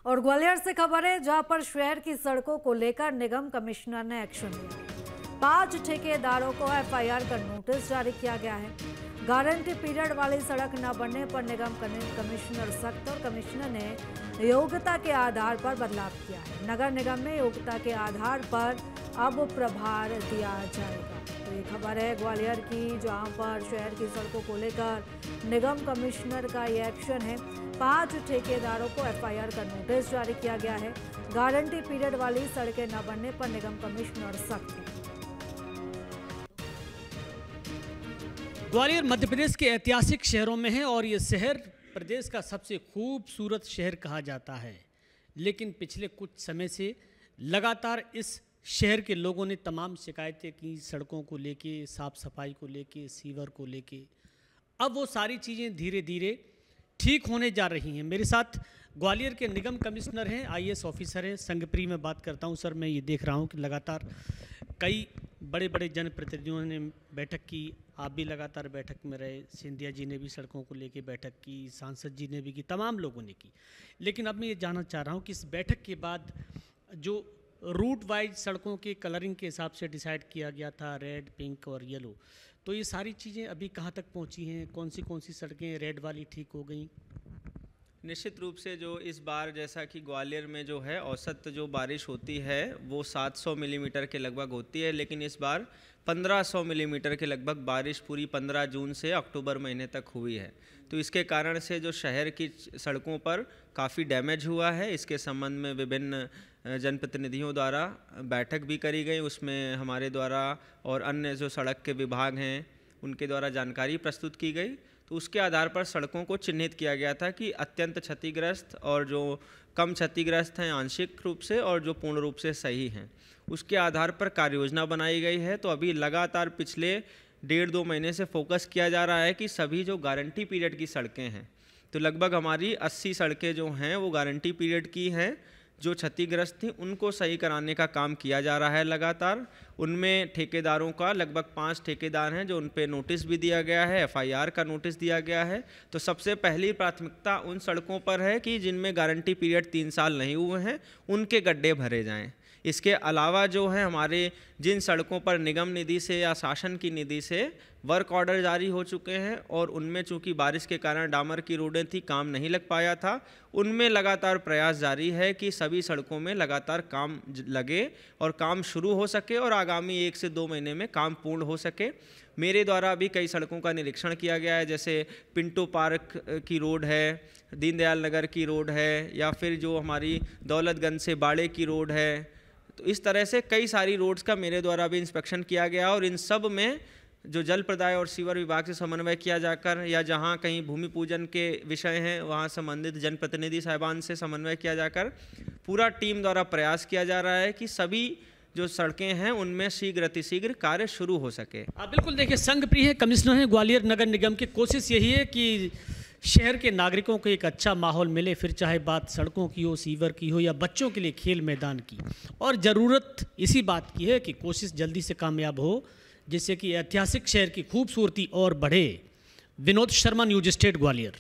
और ग्वालियर से खबर है जहां पर शहर की सड़कों को लेकर निगम कमिश्नर ने एक्शन लिया। 5 ठेकेदारों को एफआईआर कर नोटिस जारी किया गया है। गारंटी पीरियड वाली सड़क न बनने पर निगम कमिश्नर सख्त और कमिश्नर ने योग्यता के आधार पर बदलाव किया है। नगर निगम में योग्यता के आधार पर अब प्रभार दिया जाएगा। तो ये खबर है ग्वालियर की, जहां पर शहर की सड़कों को लेकर निगम कमिश्नर का ये एक्शन है। 5 ठेकेदारों को एफआईआर का नोटिस जारी किया गया है। गारंटी पीरियड वाली सड़कें न बनने पर निगम कमिश्नर सख्त है। ग्वालियर मध्य प्रदेश के ऐतिहासिक शहरों में है और ये शहर प्रदेश का सबसे खूबसूरत शहर कहा जाता है। लेकिन पिछले कुछ समय से लगातार इस शहर के लोगों ने तमाम शिकायतें की, सड़कों को लेके, साफ सफाई को लेके, सीवर को लेके। अब वो सारी चीज़ें धीरे धीरे ठीक होने जा रही हैं। मेरे साथ ग्वालियर के निगम कमिश्नर हैं, आईएएस ऑफिसर हैं, संगप्री में बात करता हूं। सर, मैं ये देख रहा हूं कि लगातार कई बड़े बड़े जनप्रतिनिधियों ने बैठक की, आप भी लगातार बैठक में रहे, सिंधिया जी ने भी सड़कों को लेके बैठक की, सांसद जी ने भी की, तमाम लोगों ने की। लेकिन अब मैं ये जानना चाह रहा हूँ कि इस बैठक के बाद जो रूट वाइज सड़कों के कलरिंग के हिसाब से डिसाइड किया गया था, रेड, पिंक और येलो, तो ये सारी चीज़ें अभी कहाँ तक पहुँची हैं? कौन सी सड़कें रेड वाली ठीक हो गई? निश्चित रूप से जो इस बार जैसा कि ग्वालियर में जो है औसत जो बारिश होती है वो 700 मिलीमीटर के लगभग होती है, लेकिन इस बार 1500 मिलीमीटर के लगभग बारिश पूरी 15 जून से अक्टूबर महीने तक हुई है। तो इसके कारण से जो शहर की सड़कों पर काफ़ी डैमेज हुआ है। इसके संबंध में विभिन्न जनप्रतिनिधियों द्वारा बैठक भी करी गई। उसमें हमारे द्वारा और अन्य जो सड़क के विभाग हैं उनके द्वारा जानकारी प्रस्तुत की गई। तो उसके आधार पर सड़कों को चिन्हित किया गया था कि अत्यंत क्षतिग्रस्त और जो कम क्षतिग्रस्त हैं आंशिक रूप से और जो पूर्ण रूप से सही हैं, उसके आधार पर कार्य योजना बनाई गई है। तो अभी लगातार पिछले 1.5-2 महीने से फोकस किया जा रहा है कि सभी जो गारंटी पीरियड की सड़कें हैं, तो लगभग हमारी 80 सड़कें जो हैं वो गारंटी पीरियड की हैं, जो क्षतिग्रस्त थी उनको सही कराने का काम किया जा रहा है लगातार। उनमें ठेकेदारों का लगभग 5 ठेकेदार हैं जो उन पे नोटिस भी दिया गया है, एफआईआर का नोटिस दिया गया है। तो सबसे पहली प्राथमिकता उन सड़कों पर है कि जिनमें गारंटी पीरियड 3 साल नहीं हुए हैं उनके गड्ढे भरे जाएं। इसके अलावा जो है हमारे जिन सड़कों पर निगम निधि से या शासन की निधि से वर्क ऑर्डर जारी हो चुके हैं और उनमें चूंकि बारिश के कारण डामर की रोडें थी, काम नहीं लग पाया था, उनमें लगातार प्रयास जारी है कि सभी सड़कों में लगातार काम लगे और काम शुरू हो सके और आगामी 1 से 2 महीने में काम पूर्ण हो सके। मेरे द्वारा भी कई सड़कों का निरीक्षण किया गया है, जैसे पिंटो पार्क की रोड है, दीनदयाल नगर की रोड है, या फिर जो हमारी दौलतगंज से बाड़े की रोड है। तो इस तरह से कई सारी रोड्स का मेरे द्वारा भी इंस्पेक्शन किया गया और इन सब में जो जल प्रदाय और सीवर विभाग से समन्वय किया जाकर या जहां कहीं भूमि पूजन के विषय हैं वहां संबंधित जनप्रतिनिधि साहिबान से समन्वय किया जाकर पूरा टीम द्वारा प्रयास किया जा रहा है कि सभी जो सड़कें हैं उनमें शीघ्र अतिशीघ्र कार्य शुरू हो सके। बिल्कुल, देखिए, संगप्री है, कमिश्नर हैं ग्वालियर नगर निगम की। कोशिश यही है कि शहर के नागरिकों को एक अच्छा माहौल मिले, फिर चाहे बात सड़कों की हो, सीवर की हो या बच्चों के लिए खेल मैदान की। और ज़रूरत इसी बात की है कि कोशिश जल्दी से कामयाब हो, जिससे कि ऐतिहासिक शहर की खूबसूरती और बढ़े। Vinod Sharma, news state, Gwalior.